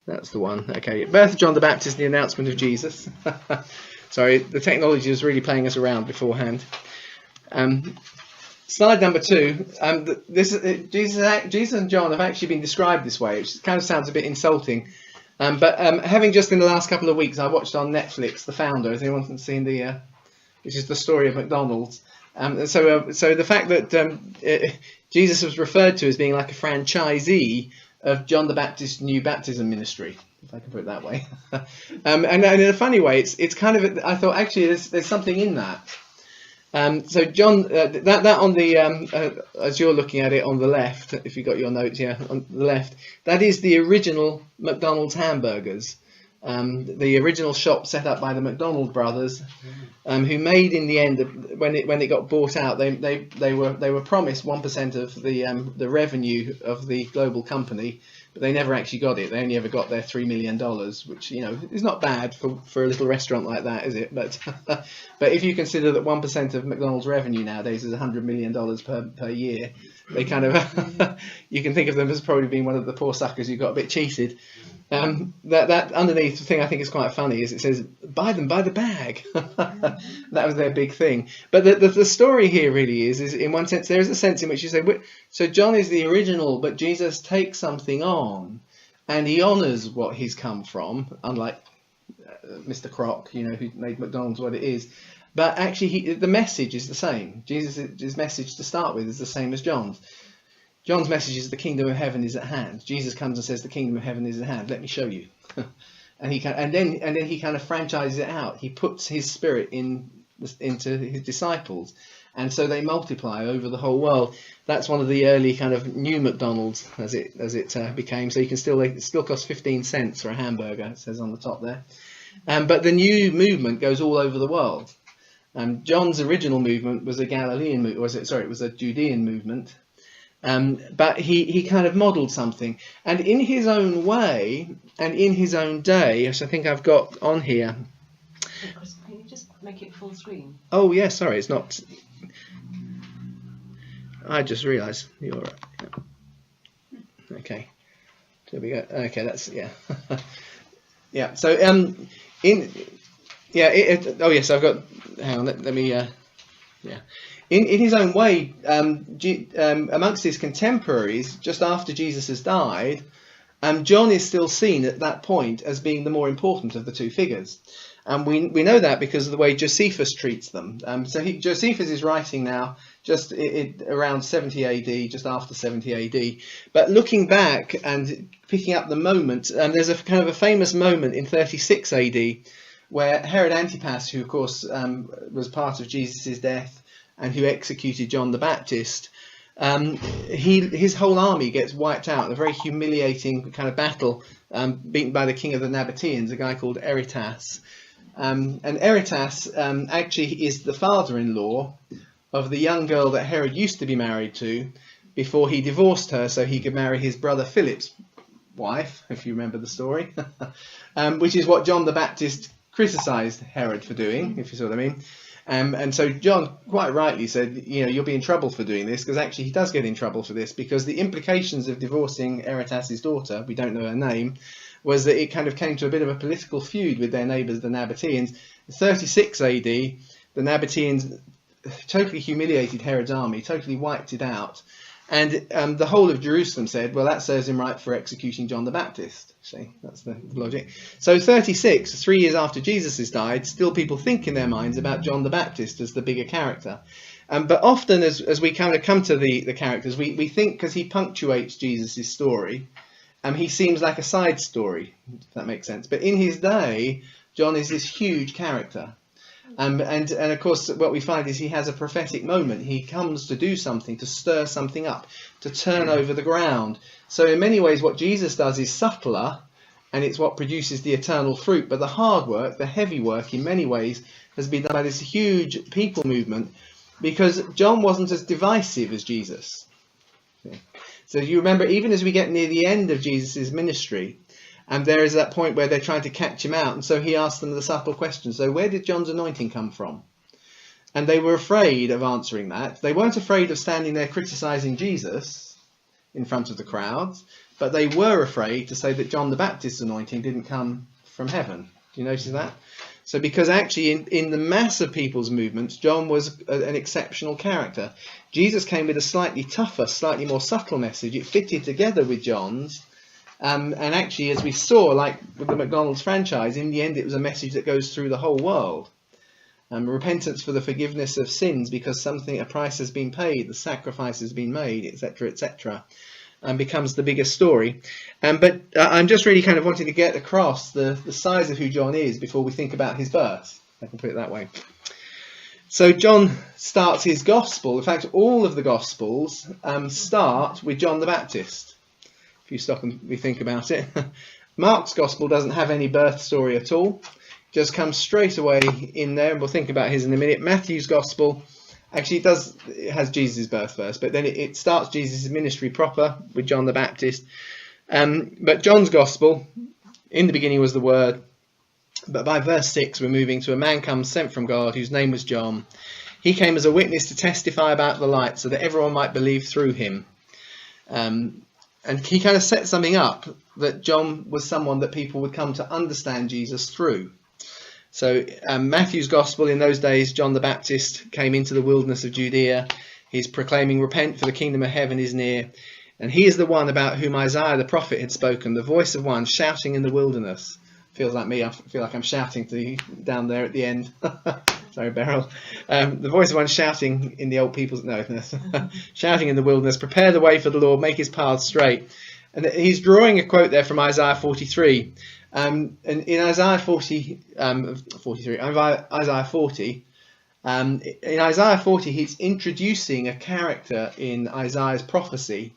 That's the one. Okay, birth of John the Baptist, the announcement of Jesus. Sorry, the technology was really playing us around beforehand. Slide number 2. Jesus and John have actually been described this way, which kind of sounds a bit insulting. But having just in the last couple of weeks, I watched on Netflix The Founder. Has anyone seen which is the story of McDonald's? So the fact that Jesus was referred to as being like a franchisee of John the Baptist's new baptism ministry, if I can put it that way. And in a funny way, it's kind of, I thought actually there's something in that. So John, that on the as you're looking at it on the left, if you got your notes, on the left, that is the original McDonald's hamburgers, the original shop set up by the McDonald brothers, who made in the end, when it got bought out, they were promised 1% of the revenue of the global company, but they never actually got it. They only ever got their $3 million, which is not bad for a little restaurant like that, is it? But but if you consider that 1% of McDonald's revenue nowadays is $100 million per year, they kind of you can think of them as probably being one of the poor suckers who got a bit cheated. That underneath thing I think is quite funny is it says buy them by the bag. That was their big thing. But the story here really is in one sense there is a sense in which you say, so John is the original, but Jesus takes something on and he honours what he's come from, unlike Mr. Kroc, who made McDonald's what it is. But actually the message is the same. Jesus' message to start with is the same as John's. John's message is the kingdom of heaven is at hand. Jesus comes and says the kingdom of heaven is at hand. Let me show you. And then he kind of franchises it out. He puts his spirit into his disciples, and so they multiply over the whole world. That's one of the early kind of new McDonald's as it became. So it still costs 15 cents for a hamburger. It says on the top there. But the new movement goes all over the world. John's original movement was a Galilean movement. It was a Judean movement. But he kind of modelled something, and in his own way and in his own day, as I think I've got on here. Can you just make it full screen? Oh yeah, sorry, it's not. I just realised you're right. Yeah. Okay, there we go. Okay, that's yeah. So oh yes, I've got. Hang on, let me. In his own way, amongst his contemporaries, just after Jesus has died, John is still seen at that point as being the more important of the two figures. And we know that because of the way Josephus treats them. Josephus is writing now just around 70 AD, just after 70 AD. But looking back and picking up the moment, there's a kind of a famous moment in 36 AD where Herod Antipas, who of course was part of Jesus' death, and who executed John the Baptist, his whole army gets wiped out in a very humiliating kind of battle, beaten by the king of the Nabateans, a guy called Aretas. And Aretas actually is the father-in-law of the young girl that Herod used to be married to before he divorced her so he could marry his brother Philip's wife, if you remember the story, which is what John the Baptist criticised Herod for doing, if you see what I mean. And so John quite rightly said, you'll be in trouble for doing this, because actually he does get in trouble for this, because the implications of divorcing Aretas's daughter, we don't know her name, was that it kind of came to a bit of a political feud with their neighbours, the Nabateans. In 36 AD, the Nabateans totally humiliated Herod's army, totally wiped it out. And the whole of Jerusalem said, well, that serves him right for executing John the Baptist. See, that's the logic. So 36, 3 years after Jesus has died, still people think in their minds about John the Baptist as the bigger character. But often as we kind of come to the characters, we think because he punctuates Jesus' story, he seems like a side story, if that makes sense. But in his day, John is this huge character. And of course, what we find is he has a prophetic moment. He comes to do something, to stir something up, to turn over the ground. So in many ways, what Jesus does is subtler, and it's what produces the eternal fruit. But the hard work, the heavy work, in many ways, has been done by this huge people movement, because John wasn't as divisive as Jesus. So you remember, even as we get near the end of Jesus' ministry, and there is that point where they're trying to catch him out. And so he asked them the subtle question. So where did John's anointing come from? And they were afraid of answering that. They weren't afraid of standing there criticising Jesus, in front of the crowds, but they were afraid to say that John the Baptist's anointing didn't come from heaven. Do you notice that? So because actually in the mass of people's movements, John was an exceptional character. Jesus came with a slightly tougher, slightly more subtle message. It fitted together with John's. And actually, as we saw, like with the McDonald's franchise, in the end it was a message that goes through the whole world. Repentance for the forgiveness of sins because a price has been paid, the sacrifice has been made, etc., etc., and becomes the biggest story. But I'm just really kind of wanting to get across the size of who John is before we think about his birth. I can put it that way. So John starts his gospel. In fact, all of the gospels start with John the Baptist. If you stop and we think about it. Mark's gospel doesn't have any birth story at all. Just comes straight away in there, and we'll think about his in a minute. Matthew's gospel actually it has Jesus' birth first, but then it starts Jesus' ministry proper with John the Baptist. But John's gospel, in the beginning was the Word, but by verse 6 we're moving to a man comes sent from God whose name was John. He came as a witness to testify about the light so that everyone might believe through him. And he kind of set something up that John was someone that people would come to understand Jesus through. So Matthew's gospel, in those days, John the Baptist came into the wilderness of Judea. He's proclaiming, repent for the kingdom of heaven is near. And he is the one about whom Isaiah the prophet had spoken, the voice of one shouting in the wilderness. Feels like me, I feel like I'm shouting to you down there at the end. Sorry, Beryl. The voice of one shouting in the old people's... No, shouting in the wilderness, prepare the way for the Lord, make his paths straight. And he's drawing a quote there from Isaiah 43. And in Isaiah 40, in Isaiah 40, he's introducing a character in Isaiah's prophecy,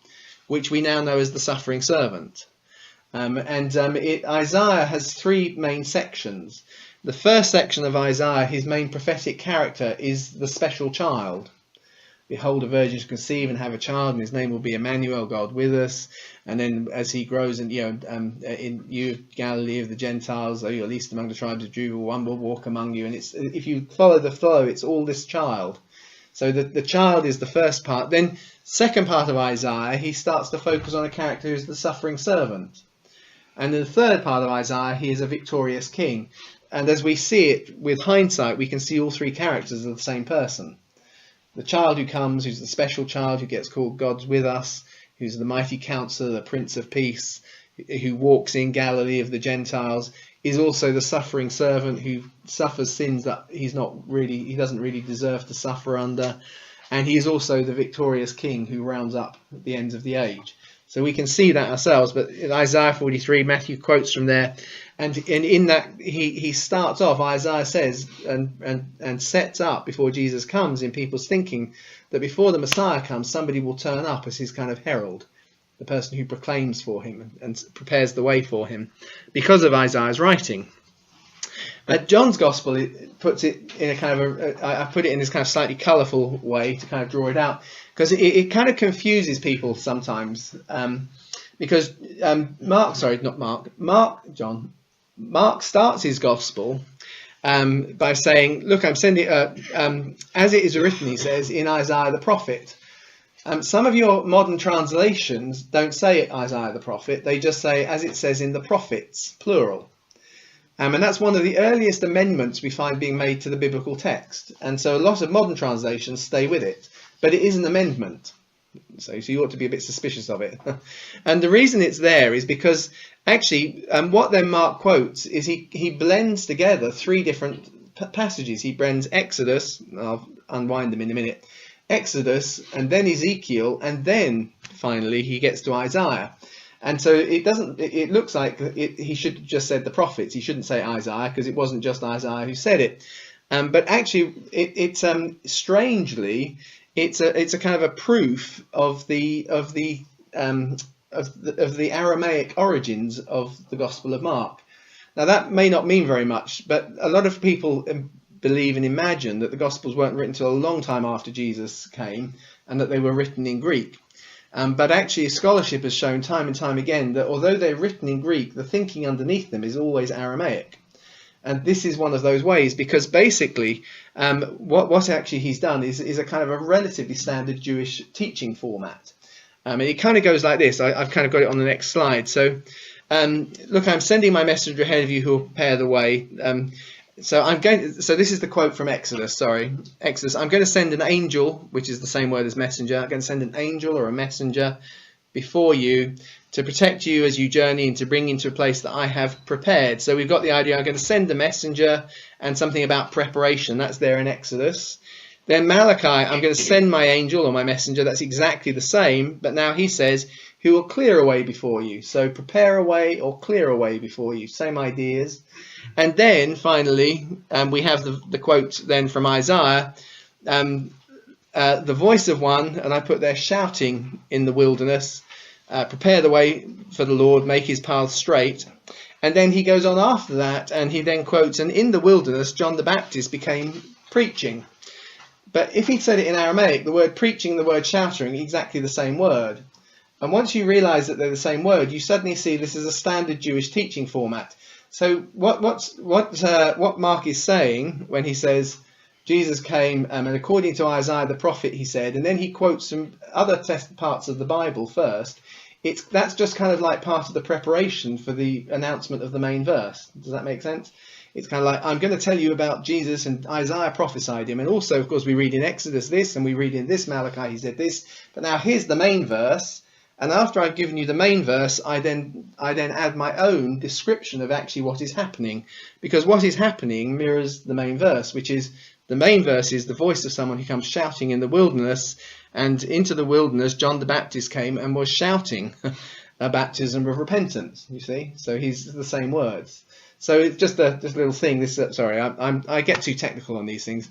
which we now know as the suffering servant. Isaiah has three main sections. The first section of Isaiah, his main prophetic character, is the special child. Behold, a virgin shall conceive and have a child, and his name will be Emmanuel, God with us. And then as he grows, and in you, Galilee of the Gentiles, though you're least among the tribes of Judah, one will walk among you. And if you follow the flow, it's all this child. So the child is the first part. Then second part of Isaiah, he starts to focus on a character who's the suffering servant. And in the third part of Isaiah, he is a victorious king. And as we see it with hindsight, we can see all three characters are the same person. The child who comes, who's the special child who gets called God's with us, who's the mighty counselor, the Prince of Peace, who walks in Galilee of the Gentiles, is also the suffering servant who suffers sins that he doesn't really deserve to suffer under. And he is also the victorious king who rounds up the ends of the age. So we can see that ourselves. But in Isaiah 43, Matthew quotes from there. And in that, he starts off, Isaiah says, and sets up before Jesus comes in people's thinking that before the Messiah comes, somebody will turn up as his kind of herald, the person who proclaims for him and prepares the way for him because of Isaiah's writing. John's Gospel, it puts it in a kind of I put it in this kind of slightly colourful way to kind of draw it out, because it kind of confuses people sometimes, because Mark starts his Gospel by saying, look, I'm sending, as it is written, he says, in Isaiah the prophet. Some of your modern translations don't say Isaiah the prophet, they just say, as it says in the prophets, plural. And that's one of the earliest amendments we find being made to the biblical text. And so a lot of modern translations stay with it. But it is an amendment. So you ought to be a bit suspicious of it. And the reason it's there is because actually what then Mark quotes is he blends together three different passages. He blends Exodus, I'll unwind them in a minute, Exodus, and then Ezekiel, and then finally he gets to Isaiah. And so it looks like he should have just said the prophets. He shouldn't say Isaiah, because it wasn't just Isaiah who said it. But actually, it's strangely, it's a kind of a proof of the Aramaic origins of the Gospel of Mark. Now that may not mean very much, but a lot of people believe and imagine that the Gospels weren't written until a long time after Jesus came, and that they were written in Greek. But actually, scholarship has shown time and time again that although they're written in Greek, the thinking underneath them is always Aramaic. And this is one of those ways, because basically what actually he's done is a kind of a relatively standard Jewish teaching format. And it kind of goes like this. I've kind of got it on the next slide. So, look, I'm sending my messenger ahead of you who will prepare the way. So this is the quote from Exodus. Exodus. I'm going to send an angel, which is the same word as messenger. I'm going to send an angel or a messenger before you to protect you as you journey and to bring you to a place that I have prepared. So we've got the idea. I'm going to send a messenger and something about preparation. That's there in Exodus. Then Malachi, I'm going to send my angel or my messenger. That's exactly the same. But now he says, who will clear a way before you. So prepare a way or clear a way before you. Same ideas. And then finally, we have the quote then from Isaiah, the voice of one, and I put there, shouting in the wilderness, prepare the way for the Lord, make his path straight. And then he goes on after that, and he then quotes, and in the wilderness, John the Baptist became preaching. But if he'd said it in Aramaic, the word preaching and the word shouting, exactly the same word. And once you realise that they're the same word, you suddenly see this is a standard Jewish teaching format. So what Mark is saying when he says Jesus came, and according to Isaiah the prophet, he said, and then he quotes some other parts of the Bible first. That's just kind of like part of the preparation for the announcement of the main verse. Does that make sense? It's kind of like, I'm going to tell you about Jesus, and Isaiah prophesied him. And also, of course, we read in Exodus this, and we read in this Malachi, he said this. But now here's the main verse. And after I've given you the main verse, I then add my own description of actually what is happening. Because what is happening mirrors the main verse, which is the main verse is the voice of someone who comes shouting in the wilderness. And into the wilderness, John the Baptist came and was shouting a baptism of repentance, you see. So he's the same words. So it's just a little thing. Sorry, I get too technical on these things.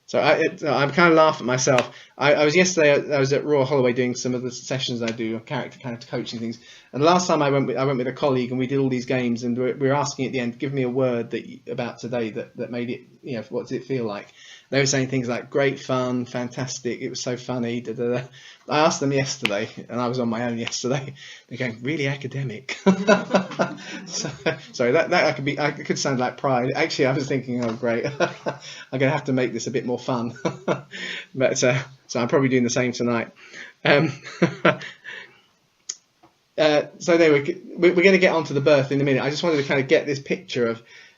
So I'm kind of laughing at myself. I was yesterday. I was at Royal Holloway doing some of the sessions I do, character kind of coaching things. And the last time I went with a colleague, and we did all these games, and we were asking at the end, give me a word about today that made it. What does it feel like? They were saying things like great fun, fantastic. It was so funny. Da, da, da. I asked them yesterday, and I was on my own yesterday. They're going really academic. Sorry, that I could sound like pride. Actually, I was thinking, oh great, I'm going to have to make this a bit more fun. But so I'm probably doing the same tonight. So we're going to get onto the birth in a minute. I just wanted to kind of get this picture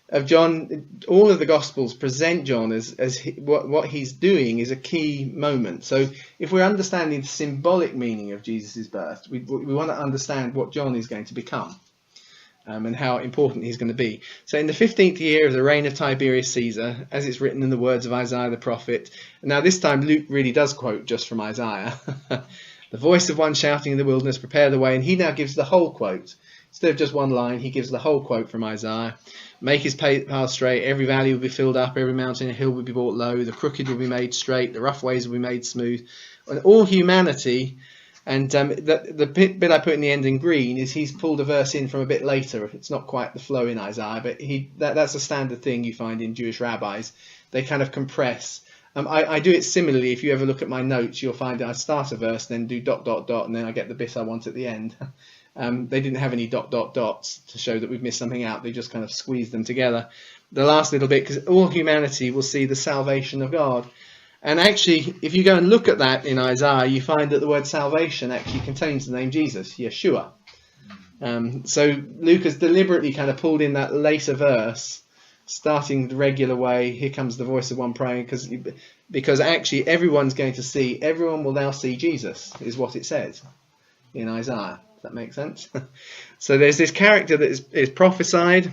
of John. All of the Gospels present John as what he's doing is a key moment. So if we're understanding the symbolic meaning of Jesus' birth, we want to understand what John is going to become, and how important he's going to be. So in the 15th year of the reign of Tiberius Caesar, as it's written in the words of Isaiah the prophet. Now this time Luke really does quote just from Isaiah. The voice of one shouting in the wilderness, prepare the way. And he now gives the whole quote. Instead of just one line, he gives the whole quote from Isaiah. Make his path straight, every valley will be filled up, every mountain and hill will be brought low, the crooked will be made straight, the rough ways will be made smooth. And all humanity, and the bit I put in the end in green is he's pulled a verse in from a bit later. It's not quite the flow in Isaiah, but that's a standard thing you find in Jewish rabbis. They kind of compress. I do it similarly. If you ever look at my notes, you'll find that I start a verse, then do ... and then I get the bit I want at the end. They didn't have any ... to show that we've missed something out. They just kind of squeezed them together. The last little bit, because all humanity will see the salvation of God. And actually, if you go and look at that in Isaiah, you find that the word salvation actually contains the name Jesus, Yeshua. So Luke has deliberately kind of pulled in that later verse, starting the regular way. Here comes the voice of one praying, because actually everyone will now see Jesus, is what it says in Isaiah. Does that make sense? So there's this character that is prophesied.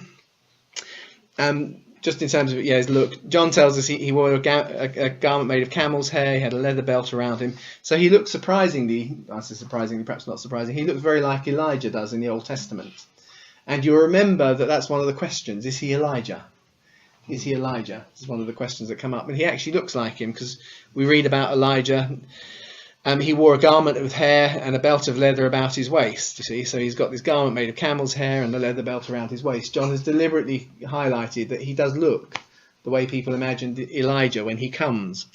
Just in terms of his look, John tells us he wore a garment made of camel's hair. He had a leather belt around him. So he looked surprisingly, perhaps not surprising, he looked very like Elijah does in the Old Testament. And you'll remember that's one of the questions. Is he Elijah? Is he Elijah? This is one of the questions that come up. And he actually looks like him, because we read about Elijah. He wore a garment of hair and a belt of leather about his waist, you see. So he's got this garment made of camel's hair and a leather belt around his waist. John has deliberately highlighted that he does look the way people imagined Elijah when he comes.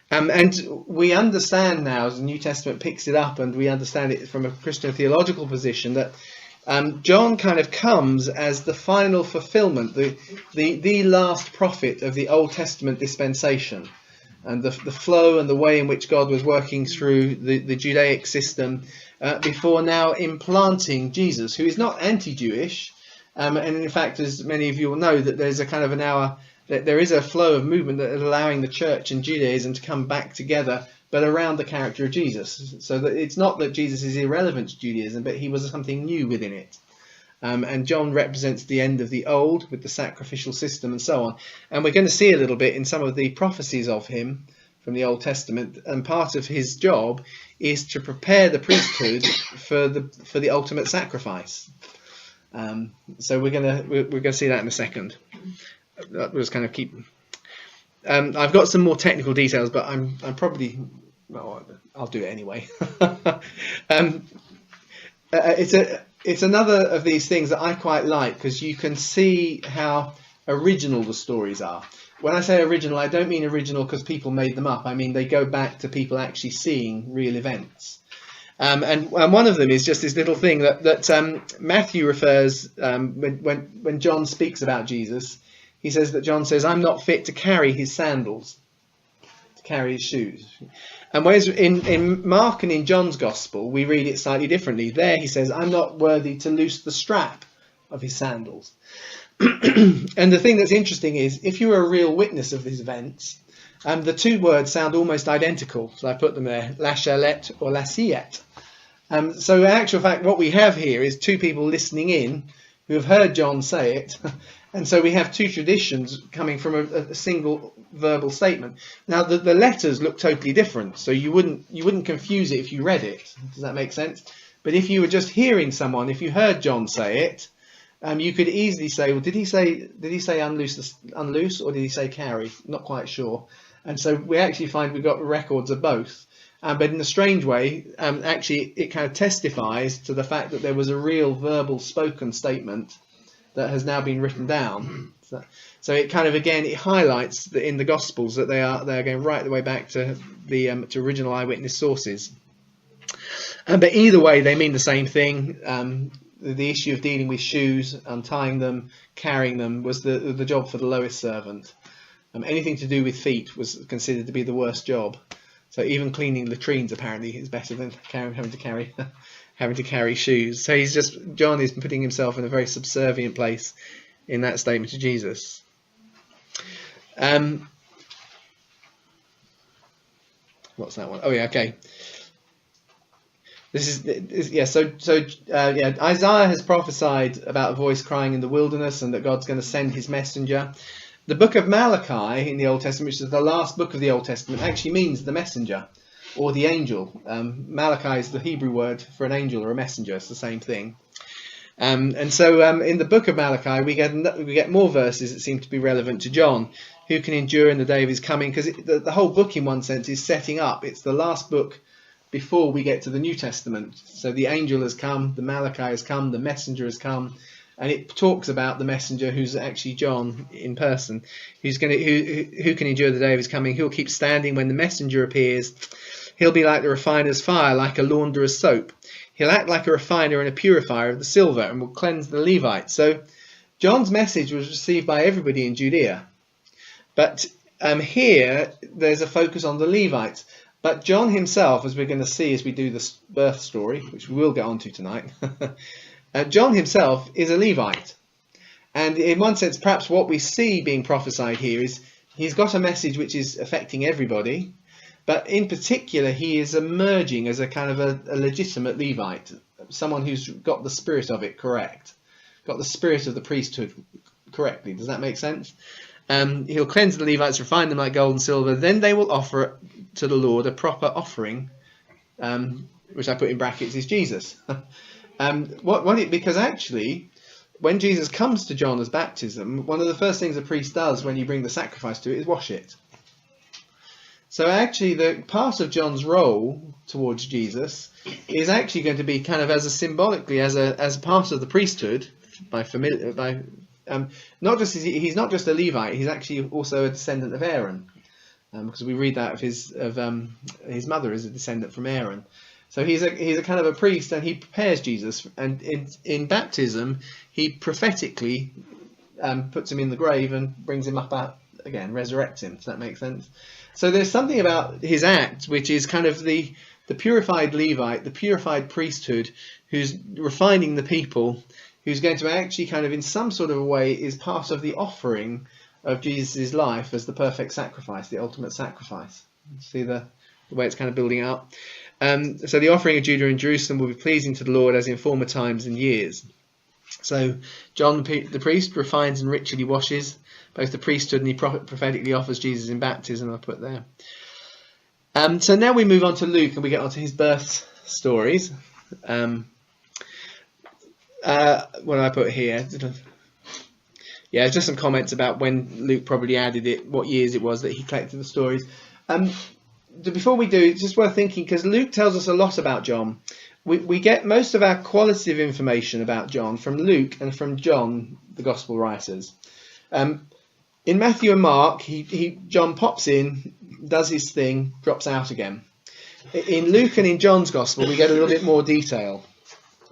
And we understand now, as the New Testament picks it up, and we understand it from a Christian theological position, that John kind of comes as the final fulfillment, the last prophet of the Old Testament dispensation. and the flow and the way in which God was working through the Judaic system before now implanting Jesus, who is not anti-Jewish. And in fact, as many of you will know, that there's a kind of that there is a flow of movement that is allowing the church and Judaism to come back together, but around the character of Jesus. So that it's not that Jesus is irrelevant to Judaism, but he was something new within it. And John represents the end of the old with the sacrificial system and so on. And we're going to see a little bit in some of the prophecies of him from the Old Testament. And part of his job is to prepare the priesthood for the ultimate sacrifice. So we're gonna see that in a second. That was kind of keep. I've got some more technical details, but I'm probably, well, I'll do it anyway. It's another of these things that I quite like, because you can see how original the stories are. When I say original, I don't mean original because people made them up. I mean they go back to people actually seeing real events. And one of them is just this little thing that Matthew refers, when John speaks about Jesus, he says that John says, "I'm not fit to carry his sandals," to carry his shoes. And whereas in Mark and in John's Gospel, we read it slightly differently. There he says, "I'm not worthy to loose the strap of his sandals." And the thing that's interesting is, if you're a real witness of these events, the two words sound almost identical. So I put them there, lachalet or lasiet. So in actual fact, what we have here is two people listening in who have heard John say it. And so we have two traditions coming from a single verbal statement. Now the letters look totally different, so you wouldn't confuse it if you read it. Does that make sense? But if you were just hearing someone, if you heard John say it, you could easily say, well, did he say unloose, or did he say carry? Not quite sure. And so we actually find we've got records of both. But in a strange way, actually it kind of testifies to the fact that there was a real verbal spoken statement that has now been written down. So it kind of, again, it highlights that in the Gospels that they are going right the way back to the to original eyewitness sources. But either way, they mean the same thing. The issue of dealing with shoes, untying them, carrying them, was the job for the lowest servant. Anything to do with feet was considered to be the worst job. So even cleaning latrines apparently is better than having to carry shoes. So John is putting himself in a very subservient place in that statement to Jesus. What's that one? Oh yeah, okay. Isaiah has prophesied about a voice crying in the wilderness, and that God's going to send his messenger. The book of Malachi in the Old Testament, which is the last book of the Old Testament, actually means the messenger or the angel. Malachi is the Hebrew word for an angel or a messenger. It's the same thing. And so in the book of Malachi, we get more verses that seem to be relevant to John, who can endure in the day of his coming, because the whole book in one sense is setting up. It's the last book before we get to the New Testament. So the angel has come, the Malachi has come, the messenger has come. And it talks about the messenger, who's actually John in person, who can endure the day of his coming. He'll keep standing when the messenger appears. He'll be like the refiner's fire, like a launderer's soap. He'll act like a refiner and a purifier of the silver, and will cleanse the Levites. So John's message was received by everybody in Judea. But here there's a focus on the Levites. But John himself, as we're going to see as we do this birth story, which we will get onto tonight, John himself is a Levite. And in one sense, perhaps what we see being prophesied here is he's got a message which is affecting everybody, but in particular he is emerging as a kind of a legitimate Levite, someone who's got the spirit of it correct, got the spirit of the priesthood correctly. Does that make sense? He'll cleanse the Levites, refine them like gold and silver, then they will offer to the Lord a proper offering, which I put in brackets is Jesus. Because actually, when Jesus comes to John's baptism, one of the first things a priest does when you bring the sacrifice to it is wash it. So actually, the part of John's role towards Jesus is actually going to be kind of symbolically as a part of the priesthood not just he's not just a Levite, he's actually also a descendant of Aaron, because we read that of his mother is a descendant from Aaron. So he's a kind of a priest, and he prepares Jesus, and in baptism he prophetically puts him in the grave and brings him up out again, resurrects him. Does that make sense? So there's something about his act which is kind of the purified Levite, the purified priesthood, who's refining the people, who's going to actually kind of in some sort of a way is part of the offering of Jesus' life as the perfect sacrifice, the ultimate sacrifice. See the way it's kind of building up. So the offering of Judah and Jerusalem will be pleasing to the Lord as in former times and years. So John the priest refines and ritually washes both the priesthood, and he prophetically offers Jesus in baptism. I'll put there. So now we move on to Luke and we get on to his birth stories. What do I put here? Yeah, just some comments about when Luke probably added it, what years it was that he collected the stories. Before we do, it's just worth thinking, because Luke tells us a lot about John. We get most of our qualitative information about John from Luke and from John, the Gospel writers. In Matthew and Mark, John pops in, does his thing, drops out again. In Luke and in John's Gospel, we get a little bit more detail.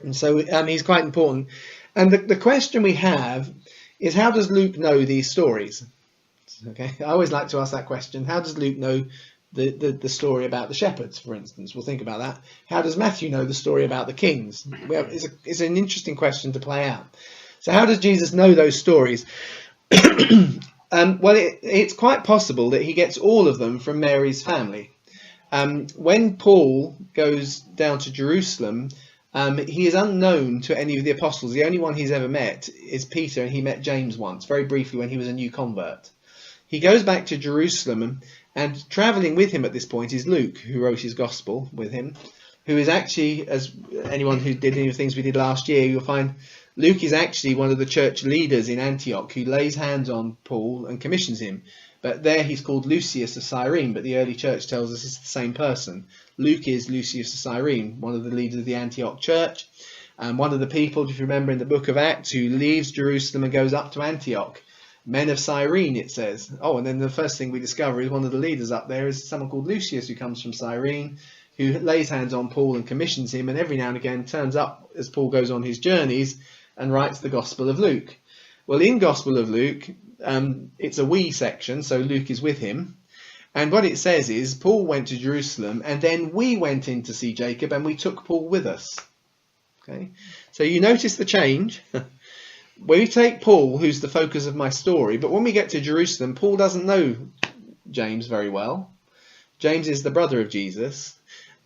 And so he's quite important. And the question we have is, how does Luke know these stories? Okay, I always like to ask that question. How does Luke know the story about the shepherds, for instance? We'll think about that. How does Matthew know the story about the kings? It's an interesting question to play out. So how does Jesus know those stories? Well, it's quite possible that he gets all of them from Mary's family. When Paul goes down to Jerusalem, he is unknown to any of the apostles. The only one he's ever met is Peter, and he met James once, very briefly, when he was a new convert. He goes back to Jerusalem, and travelling with him at this point is Luke, who wrote his gospel with him, who is actually, as anyone who did any of the things we did last year, you'll find Luke is actually one of the church leaders in Antioch who lays hands on Paul and commissions him. But there he's called Lucius of Cyrene, but the early church tells us it's the same person. Luke is Lucius of Cyrene, one of the leaders of the Antioch church, and one of the people, if you remember in the book of Acts, who leaves Jerusalem and goes up to Antioch. Men of Cyrene, it says. Oh, and then the first thing we discover is one of the leaders up there is someone called Lucius, who comes from Cyrene, who lays hands on Paul and commissions him, and every now and again turns up as Paul goes on his journeys and writes the Gospel of Luke. Well, in Gospel of Luke, it's a we section, so Luke is with him. And what it says is, Paul went to Jerusalem, and then we went in to see Jacob, and we took Paul with us. Okay, so you notice the change. We take Paul, who's the focus of my story, but when we get to Jerusalem, Paul doesn't know James very well. James is the brother of Jesus.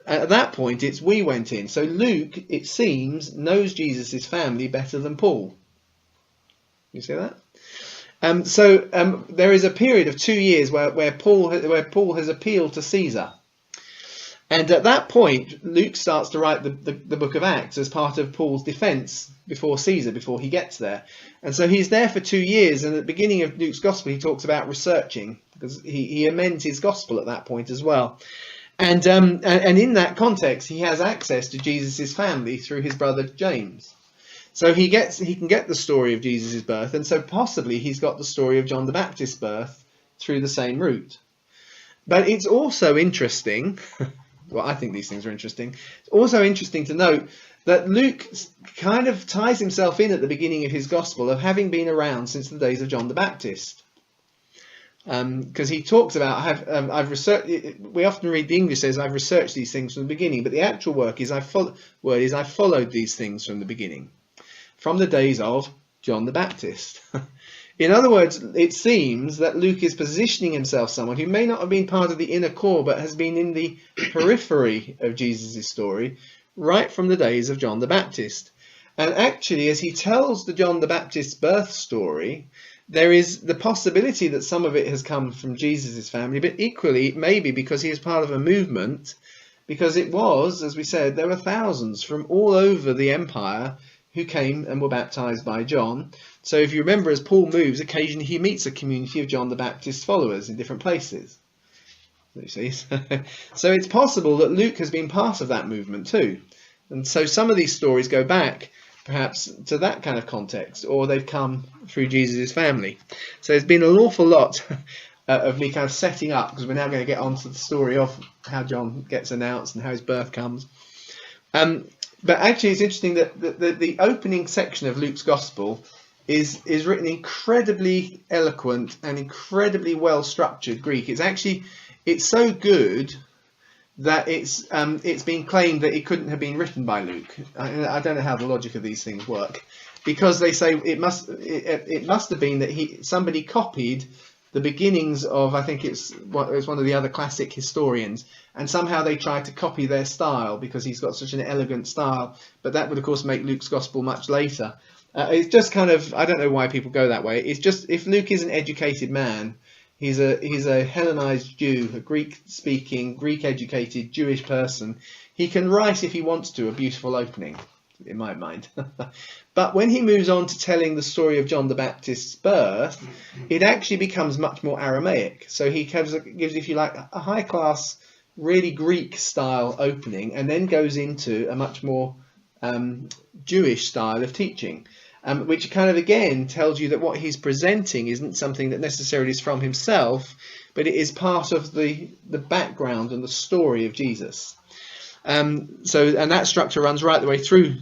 At that point, it's we went in. So Luke, it seems, knows Jesus' family better than Paul. You see that? There is a period of 2 years where Paul has appealed to Caesar. And at that point, Luke starts to write the book of Acts as part of Paul's defence before Caesar, before he gets there. And so he's there for 2 years, and at the beginning of Luke's gospel, he talks about researching, because he amends his gospel at that point as well. And in that context, he has access to Jesus' family through his brother James. So he can get the story of Jesus' birth, and so possibly he's got the story of John the Baptist's birth through the same route. But it's also interesting, well, I think these things are interesting, it's also interesting to note that Luke kind of ties himself in at the beginning of his gospel of having been around since the days of John the Baptist. Because he talks about, I've researched. We often read the English says, I've researched these things from the beginning, but the actual word is I followed these things from the beginning, from the days of John the Baptist. In other words, it seems that Luke is positioning himself someone who may not have been part of the inner core, but has been in the periphery of Jesus' story right from the days of John the Baptist. And actually, as he tells the John the Baptist's birth story, there is the possibility that some of it has come from Jesus' family, but equally, maybe because he is part of a movement, because it was, as we said, there were thousands from all over the empire who came and were baptized by John. So if you remember, as Paul moves, occasionally he meets a community of John the Baptist's followers in different places. You see? So it's possible that Luke has been part of that movement too. And so some of these stories go back perhaps to that kind of context, or they've come through Jesus' family. So there's been an awful lot of me kind of setting up, because we're now going to get on to the story of how John gets announced and how his birth comes. But actually it's interesting that the opening section of Luke's Gospel is written incredibly eloquent and incredibly well structured Greek. It's actually it's so good that it's been claimed that it couldn't have been written by Luke. I don't know how the logic of these things work, because they say it must have been that somebody copied the beginnings of, I think it was one of the other classic historians, and somehow they tried to copy their style because he's got such an elegant style. But that would of course make Luke's gospel much later. It's just kind of, I don't know why people go that way. It's just, if Luke is an educated man, he's a Hellenized Jew, a Greek-speaking, Greek-educated Jewish person. He can write, if he wants to, a beautiful opening, in my mind. But when he moves on to telling the story of John the Baptist's birth, it actually becomes much more Aramaic. So he gives, if you like, a high-class, really Greek-style opening, and then goes into a much more Jewish style of teaching. Which kind of again tells you that what he's presenting isn't something that necessarily is from himself, but it is part of the background and the story of Jesus. And that structure runs right the way through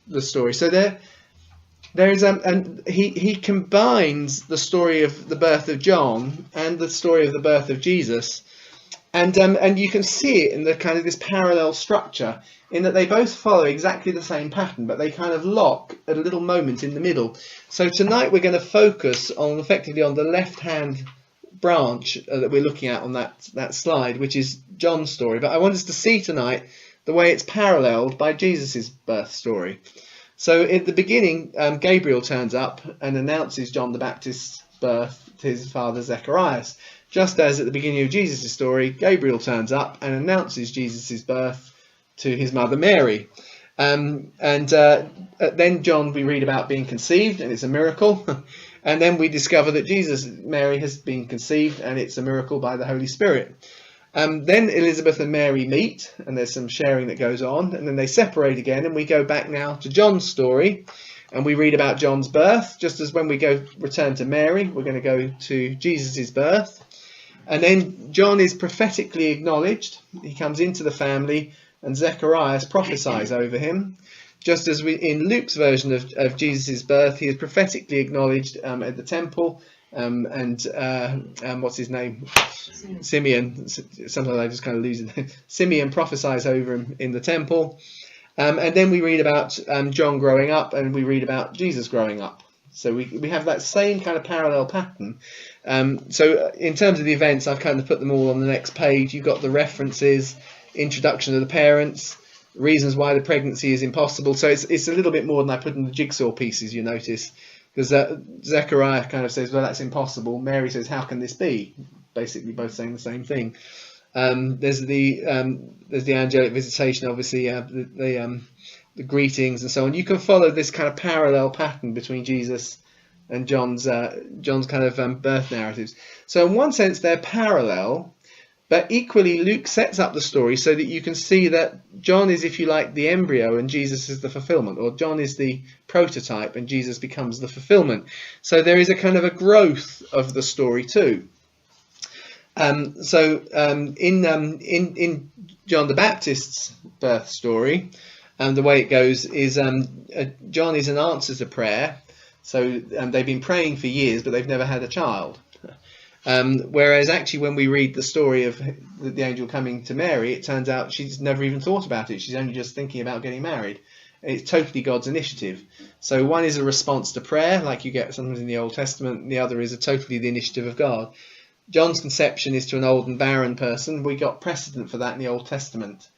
the story. So there is and he combines the story of the birth of John and the story of the birth of Jesus, and you can see it in the kind of this parallel structure, in that they both follow exactly the same pattern, but they kind of lock at a little moment in the middle. So tonight we're going to focus on effectively on the left-hand branch that we're looking at on that slide, which is John's story. But I want us to see tonight the way it's paralleled by Jesus's birth story. So at the beginning, Gabriel turns up and announces John the Baptist's birth to his father Zacharias. Just as at the beginning of Jesus' story, Gabriel turns up and announces Jesus' birth to his mother Mary. Then John, we read about being conceived, and it's a miracle. And then we discover that Mary has been conceived, and it's a miracle by the Holy Spirit. Then Elizabeth and Mary meet, and there's some sharing that goes on, and then they separate again, and we go back now to John's story, and we read about John's birth. Just as when we return to Mary, we're going to go to Jesus' birth. And then John is prophetically acknowledged. He comes into the family, and Zacharias prophesies over him. Just as in Luke's version of Jesus' birth, he is prophetically acknowledged at the temple, and what's his name? Simeon. Sometimes I just kind of lose it. Simeon prophesies over him in the temple. And then we read about John growing up, and we read about Jesus growing up. So we have that same kind of parallel pattern. So in terms of the events, I've kind of put them all on the next page. You've got the references, introduction of the parents, reasons why the pregnancy is impossible. So it's a little bit more than I put in the jigsaw pieces, you notice, because Zechariah kind of says, well, that's impossible. Mary says, how can this be? Basically both saying the same thing. There's the angelic visitation, obviously, the greetings and so on. You can follow this kind of parallel pattern between Jesus and John's kind of birth narratives. So in one sense they're parallel, but equally Luke sets up the story so that you can see that John is, if you like, the embryo and Jesus is the fulfillment, or John is the prototype and Jesus becomes the fulfillment. So there is a kind of a growth of the story too. In John the Baptist's birth story, the way it goes is John is an answer to prayer. So they've been praying for years, but they've never had a child. Whereas actually when we read the story of the angel coming to Mary, it turns out she's never even thought about it. She's only just thinking about getting married. It's totally God's initiative. So one is a response to prayer, like you get sometimes in the Old Testament, and the other is totally the initiative of God. John's conception is to an old and barren person. We got precedent for that in the Old Testament.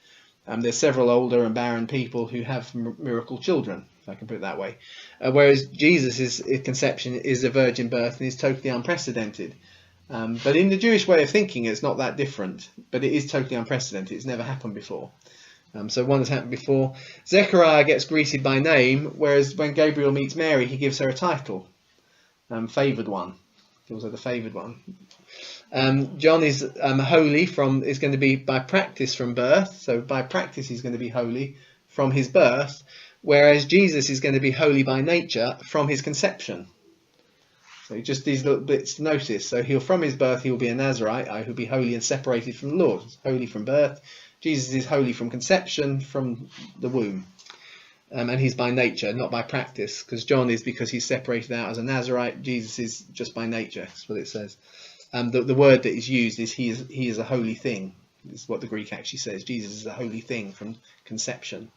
There's several older and barren people who have miracle children, if I can put it that way. Whereas Jesus' conception is a virgin birth and is totally unprecedented. But in the Jewish way of thinking, it's not that different. But it is totally unprecedented. It's never happened before. So one has happened before. Zechariah gets greeted by name, whereas when Gabriel meets Mary, he gives her a title. Favoured one. He calls her the favoured one. John is holy is going to be by practice from birth. So by practice he's going to be holy from his birth, whereas Jesus is going to be holy by nature from his conception. So just these little bits to notice. So from his birth he will be a Nazarite, who will be holy and separated from the Lord. He's holy from birth. Jesus is holy from conception, from the womb. And he's by nature, not by practice, because John is because he's separated out as a Nazarite. Jesus is just by nature, that's what it says. The word that is used is he is a holy thing. This is what the Greek actually says. Jesus is a holy thing from conception.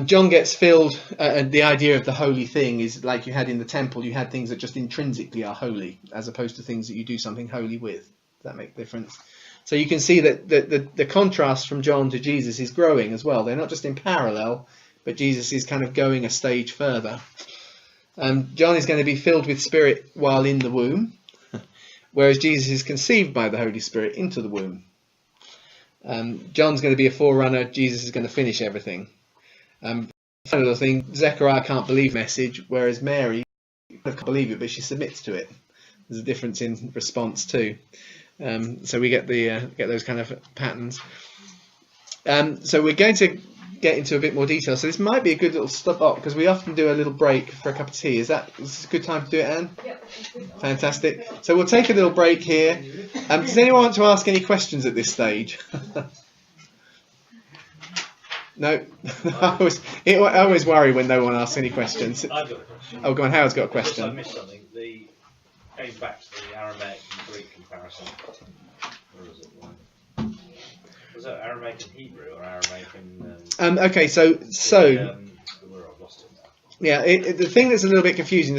John gets filled, and the idea of the holy thing is like you had in the temple. You had things that just intrinsically are holy, as opposed to things that you do something holy with. Does that make a difference? So you can see that the contrast from John to Jesus is growing as well. They're not just in parallel, but Jesus is kind of going a stage further. John is going to be filled with Spirit while in the womb, whereas Jesus is conceived by the Holy Spirit into the womb. John's going to be a forerunner. Jesus is going to finish everything. Final thing, Zechariah can't believe the message, whereas Mary can't believe it, but she submits to it. There's a difference in response too. So we get those kind of patterns. So we're going to get into a bit more detail. So this might be a good little stop because we often do a little break for a cup of tea. Is this a good time to do it, Anne? Yep. Fantastic. So we'll take a little break here. Does anyone want to ask any questions at this stage? No, I always worry when no one asks any questions. I've got a question. Oh, go on. Howard's got a question. I missed something. Going back to the Aramaic and Greek comparison. Where was it? Was that Aramaic and Hebrew or Aramaic and? Okay, so where I've lost it now. yeah, the thing that's a little bit confusing.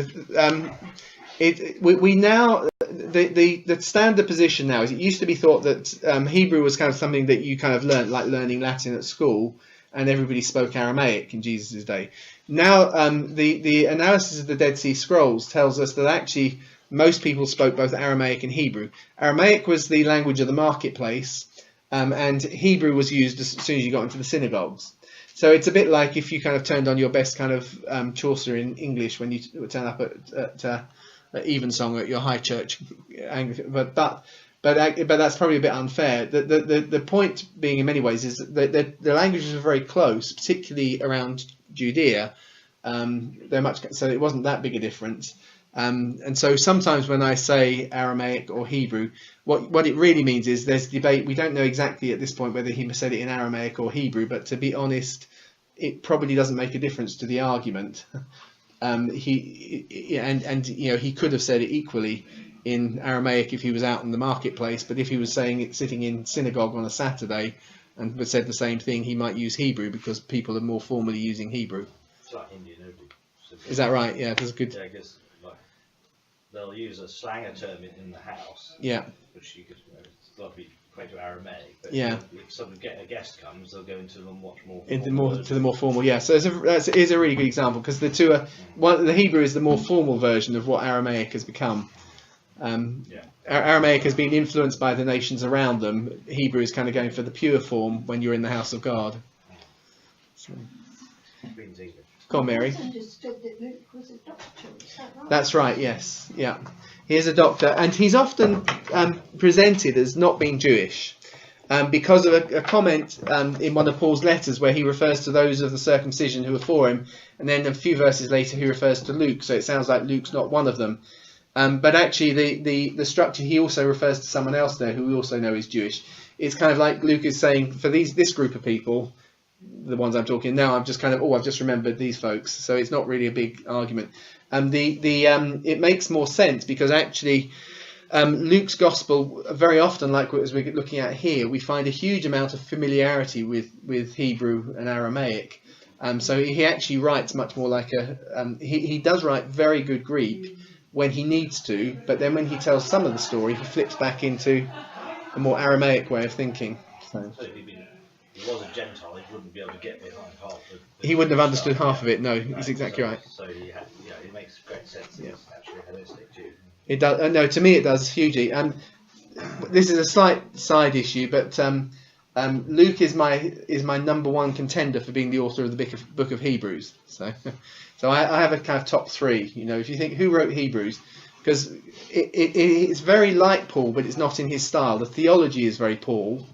We now the standard position now is it used to be thought that Hebrew was kind of something that you kind of learned, like learning Latin at school, and everybody spoke Aramaic in Jesus' day. Now, the analysis of the Dead Sea Scrolls tells us that actually most people spoke both Aramaic and Hebrew. Aramaic was the language of the marketplace, and Hebrew was used as soon as you got into the synagogues. So it's a bit like if you kind of turned on your best kind of Chaucer in English when you turn up at Evensong at your high church, but that's probably a bit unfair. The point being, in many ways, is that the languages are very close, particularly around Judea. They're much so it wasn't that big a difference. And so sometimes when I say Aramaic or Hebrew, what it really means is there's debate. We don't know exactly at this point whether he said it in Aramaic or Hebrew, but to be honest, it probably doesn't make a difference to the argument. He could have said it equally in Aramaic if he was out in the marketplace, but if he was saying it sitting in synagogue on a Saturday and said the same thing, he might use Hebrew because people are more formally using Hebrew. It's like Indian Urdu. Is that right? Yeah, that's good. Yeah, I guess they'll use a slanger term in the house. Yeah. Which you could, it's got to be equate to Aramaic. But yeah. If a guest comes, they'll go into the much more. To the more formal. Yeah. So that is a really good example because the two are the Hebrew is the more formal version of what Aramaic has become. Aramaic has been influenced by the nations around them. Hebrew is kind of going for the pure form when you're in the house of God. So. Go on, Mary. I understood that Luke was a doctor. Is that right? That's right. Yes. Yeah. He is a doctor, and he's often presented as not being Jewish because of a comment in one of Paul's letters where he refers to those of the circumcision who are for him, and then a few verses later he refers to Luke. So it sounds like Luke's not one of them. But actually, the structure, he also refers to someone else there who we also know is Jewish. It's kind of like Luke is saying for this group of people, the ones I'm talking now, I've just remembered these folks. So it's not really a big argument. It makes more sense because actually Luke's gospel very often, like as we're looking at here, we find a huge amount of familiarity with Hebrew and Aramaic. So he actually writes much more like he does write very good Greek when he needs to, but then when he tells some of the story, he flips back into a more Aramaic way of thinking. So if he was a Gentile, he wouldn't be able to get behind half of it. He wouldn't have understood half of it. No, he's exactly right. So it makes great sense that it's actually a Hellenistic Jew. It does. No, to me it does hugely. And this is a slight side issue, but Luke is my number one contender for being the author of the book of Hebrews. So I have a kind of top three. If you think who wrote Hebrews, because it's very like Paul, but it's not in his style. The theology is very Paul,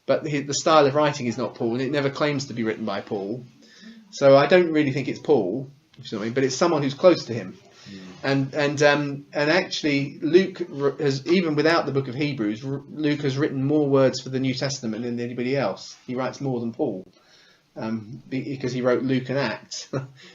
but the style of writing is not Paul, and it never claims to be written by Paul. So I don't really think it's Paul, if you know what I mean, but it's someone who's close to him. And actually, Luke has, even without the book of Hebrews, Luke has written more words for the New Testament than anybody else. He writes more than Paul, because he wrote Luke and Acts.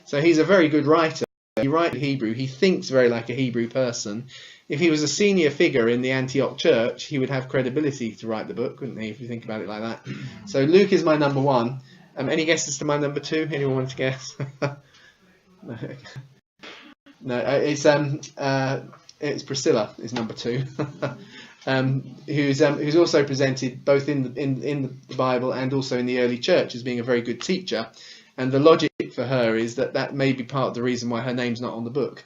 So he's a very good writer, he writes Hebrew. He thinks very like a Hebrew person. If he was a senior figure in the Antioch church, he would have credibility to write the book, wouldn't he, if you think about it like that? So Luke is my number one. Any guesses to my number two? Anyone want to guess? No, it's Priscilla is number two, who's also presented both in the Bible and also in the early church as being a very good teacher. And the logic for her is that may be part of the reason why her name's not on the book.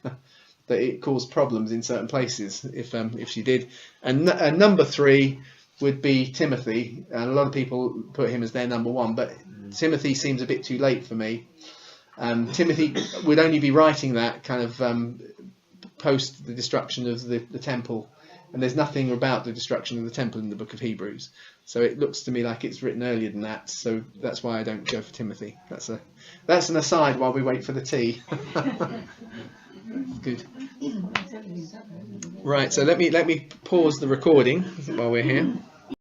That it caused problems in certain places if she did. And number three would be Timothy, and a lot of people put him as their number one, but Timothy seems a bit too late for me. Timothy would only be writing that kind of post the destruction of the temple, and there's nothing about the destruction of the temple in the book of Hebrews, so it looks to me like it's written earlier than that, so that's why I don't go for Timothy. That's an aside while we wait for the tea. Good. Right, so let me pause the recording while we're here.